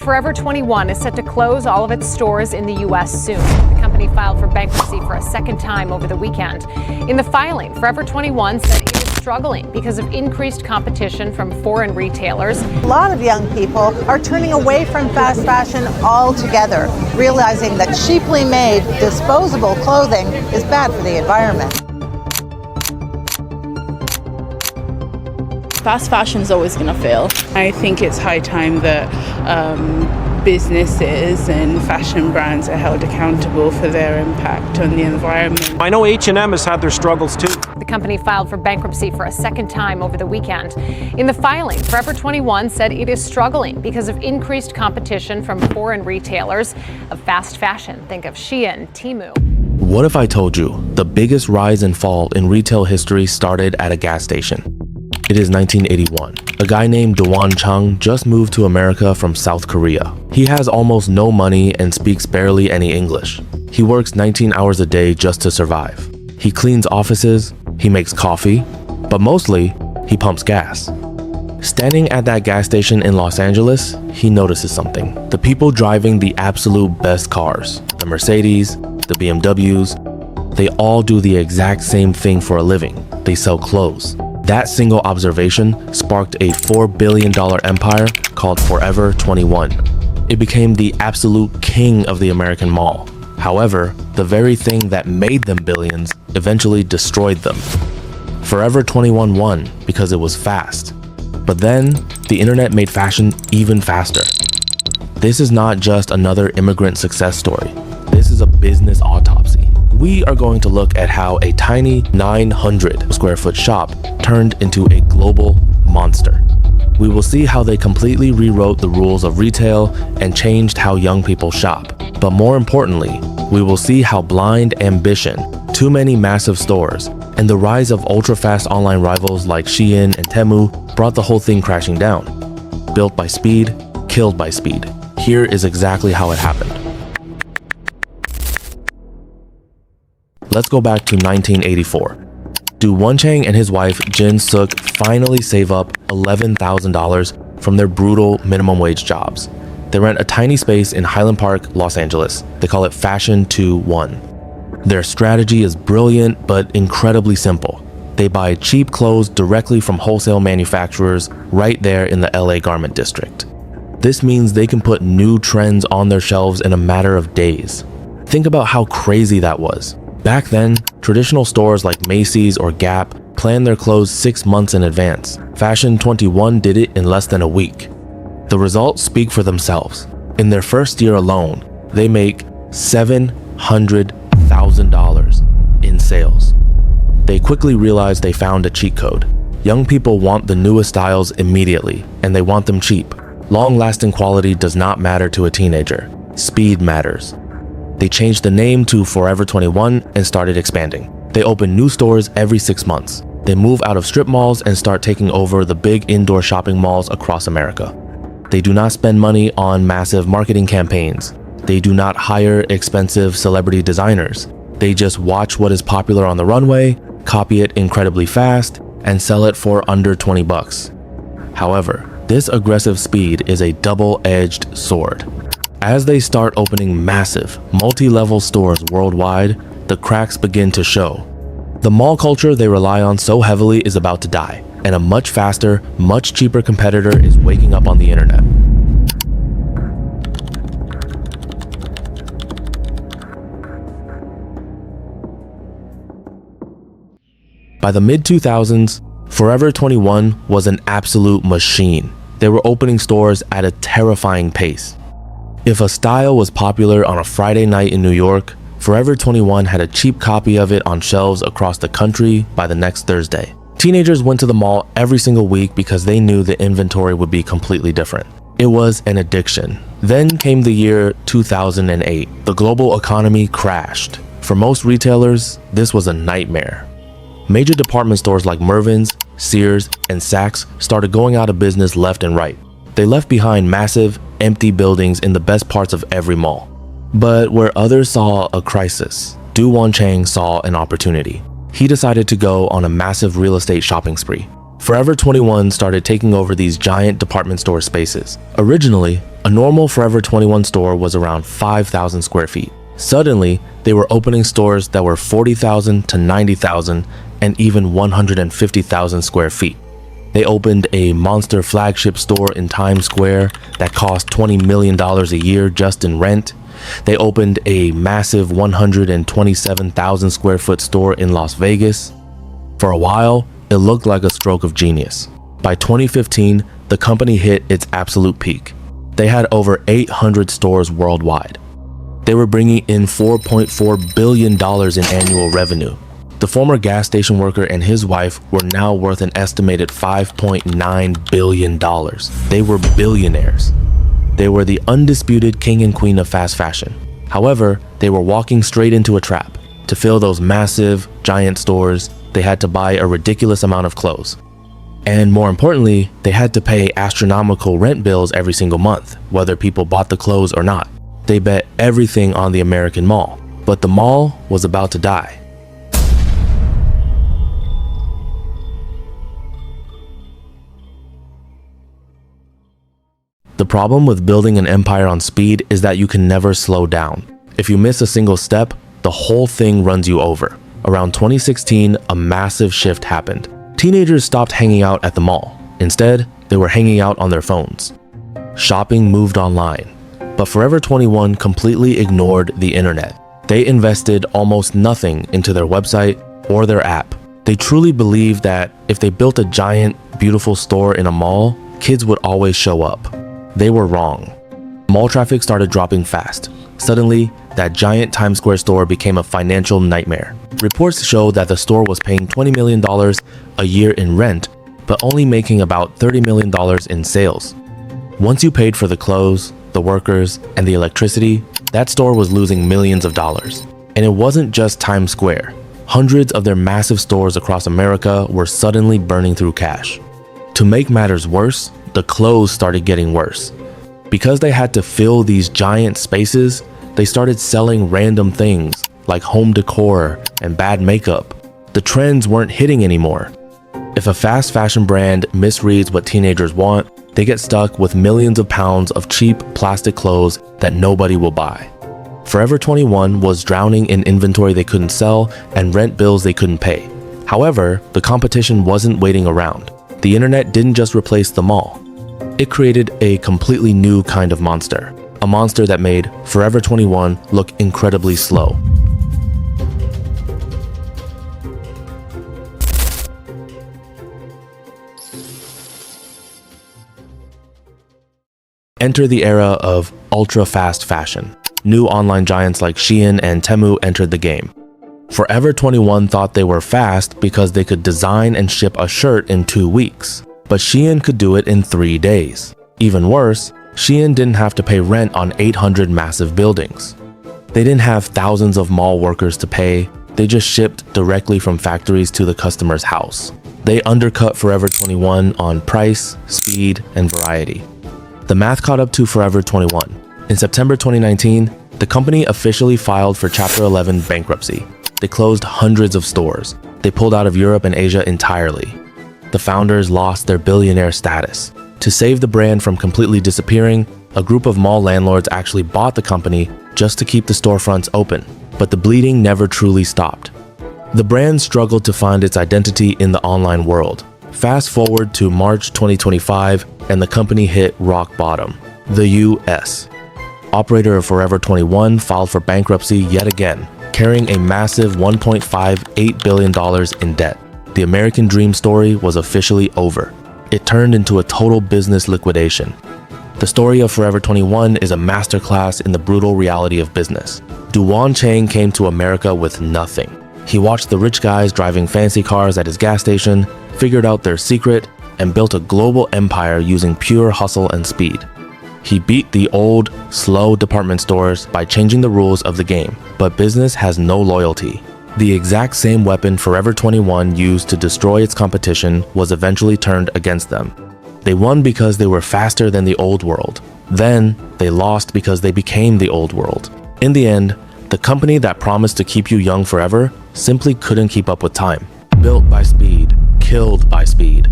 Forever 21 is set to close all of its stores in the U.S. soon. The company filed for bankruptcy for a second time over the weekend. In the filing, Forever 21 said it is struggling because of increased competition from foreign retailers. A lot of young people are turning away from fast fashion altogether, realizing that cheaply made, disposable clothing is bad for the environment. Fast fashion is always going to fail. I think it's high time that businesses and fashion brands are held accountable for their impact on the environment. I know H&M has had their struggles too. The company filed for bankruptcy for a second time over the weekend. In the filing, Forever 21 said it is struggling because of increased competition from foreign retailers of fast fashion. Think of Shein, Temu. What if I told you the biggest rise and fall in retail history started at a gas station? It is 1981. A guy named Do Won Chang just moved to America from South Korea. He has almost no money and speaks barely any English. He works 19 hours a day just to survive. He cleans offices, he makes coffee, but mostly he pumps gas. Standing at that gas station in Los Angeles, he notices something. The people driving the absolute best cars, the Mercedes, the BMWs, they all do the exact same thing for a living. They sell clothes. That single observation sparked a $4 billion empire called Forever 21. It became the absolute king of the American mall. However, the very thing that made them billions eventually destroyed them. Forever 21 won because it was fast. But then, the internet made fashion even faster. This is not just another immigrant success story. This is a business autopsy. We are going to look at how a tiny 900 square foot shop turned into a global monster. We will see how they completely rewrote the rules of retail and changed how young people shop. But more importantly, we will see how blind ambition, too many massive stores, and the rise of ultra-fast online rivals like Shein and Temu brought the whole thing crashing down. Built by speed, killed by speed. Here is exactly how it happened. Let's go back to 1984. Do Won Chang and his wife Jin Sook finally save up $11,000 from their brutal minimum wage jobs. They rent a tiny space in Highland Park, Los Angeles. They call it Fashion 2-1. Their strategy is brilliant but incredibly simple. They buy cheap clothes directly from wholesale manufacturers right there in the LA garment district. This means they can put new trends on their shelves in a matter of days. Think about how crazy that was. Back then, traditional stores like Macy's or Gap planned their clothes 6 months in advance. Fashion 21 did it in less than a week. The results speak for themselves. In their first year alone, they make $700,000 in sales. They quickly realized they found a cheat code. Young people want the newest styles immediately, and they want them cheap. Long-lasting quality does not matter to a teenager. Speed matters. They changed the name to Forever 21 and started expanding. They open new stores every 6 months. They move out of strip malls and start taking over the big indoor shopping malls across America. They do not spend money on massive marketing campaigns. They do not hire expensive celebrity designers. They just watch what is popular on the runway, copy it incredibly fast, and sell it for under 20 bucks. However, this aggressive speed is a double-edged sword. As they start opening massive, multi-level stores worldwide, the cracks begin to show. The mall culture they rely on so heavily is about to die, and a much faster, much cheaper competitor is waking up on the internet. By the mid-2000s, Forever 21 was an absolute machine. They were opening stores at a terrifying pace. If a style was popular on a Friday night in New York, Forever 21 had a cheap copy of it on shelves across the country by the next Thursday. Teenagers went to the mall every single week because they knew the inventory would be completely different. It was an addiction. Then came the year 2008. The global economy crashed. For most retailers, this was a nightmare. Major department stores like Mervyn's, Sears, and Saks started going out of business left and right. They left behind massive, empty buildings in the best parts of every mall. But where others saw a crisis, Do Won Chang saw an opportunity. He decided to go on a massive real estate shopping spree. Forever 21 started taking over these giant department store spaces. Originally, a normal Forever 21 store was around 5,000 square feet. Suddenly, they were opening stores that were 40,000 to 90,000 and even 150,000 square feet. They opened a monster flagship store in Times Square that cost $20 million a year just in rent. They opened a massive 127,000 square foot store in Las Vegas. For a while, it looked like a stroke of genius. By 2015, the company hit its absolute peak. They had over 800 stores worldwide. They were bringing in $4.4 billion in annual revenue. The former gas station worker and his wife were now worth an estimated $5.9 billion. They were billionaires. They were the undisputed king and queen of fast fashion. However, they were walking straight into a trap. To fill those massive, giant stores, they had to buy a ridiculous amount of clothes. And more importantly, they had to pay astronomical rent bills every single month, whether people bought the clothes or not. They bet everything on the American mall, but the mall was about to die. The problem with building an empire on speed is that you can never slow down. If you miss a single step, the whole thing runs you over. Around 2016, a massive shift happened. Teenagers stopped hanging out at the mall. Instead, they were hanging out on their phones. Shopping moved online. But Forever 21 completely ignored the internet. They invested almost nothing into their website or their app. They truly believed that if they built a giant, beautiful store in a mall, kids would always show up. They were wrong. Mall traffic started dropping fast. Suddenly, that giant Times Square store became a financial nightmare. Reports show that the store was paying $20 million a year in rent, but only making about $30 million in sales. Once you paid for the clothes, the workers, and the electricity, that store was losing millions of dollars. And it wasn't just Times Square. Hundreds of their massive stores across America were suddenly burning through cash. To make matters worse, the clothes started getting worse. Because they had to fill these giant spaces, they started selling random things like home decor and bad makeup. The trends weren't hitting anymore. If a fast fashion brand misreads what teenagers want, they get stuck with millions of pounds of cheap plastic clothes that nobody will buy. Forever 21 was drowning in inventory they couldn't sell and rent bills they couldn't pay. However, the competition wasn't waiting around. The internet didn't just replace the mall. It created a completely new kind of monster. A monster that made Forever 21 look incredibly slow. Enter the era of ultra-fast fashion. New online giants like Shein and Temu entered the game. Forever 21 thought they were fast because they could design and ship a shirt in 2 weeks. But Shein could do it in 3 days. Even worse, Shein didn't have to pay rent on 800 massive buildings. They didn't have thousands of mall workers to pay. They just shipped directly from factories to the customer's house. They undercut Forever 21 on price, speed, and variety. The math caught up to Forever 21. In September 2019, the company officially filed for Chapter 11 bankruptcy. They closed hundreds of stores. They pulled out of Europe and Asia entirely. The founders lost their billionaire status. To save the brand from completely disappearing, a group of mall landlords actually bought the company just to keep the storefronts open. But the bleeding never truly stopped. The brand struggled to find its identity in the online world. Fast forward to March 2025, and the company hit rock bottom. The US. Operator of Forever 21 filed for bankruptcy yet again, carrying a massive $1.58 billion in debt. The American dream story was officially over. It turned into a total business liquidation. The story of Forever 21 is a masterclass in the brutal reality of business. Do Won Chang came to America with nothing. He watched the rich guys driving fancy cars at his gas station, figured out their secret, and built a global empire using pure hustle and speed. He beat the old, slow department stores by changing the rules of the game, but business has no loyalty. The exact same weapon Forever 21 used to destroy its competition was eventually turned against them. They won because they were faster than the old world. Then, they lost because they became the old world. In the end, the company that promised to keep you young forever simply couldn't keep up with time. Built by speed, killed by speed.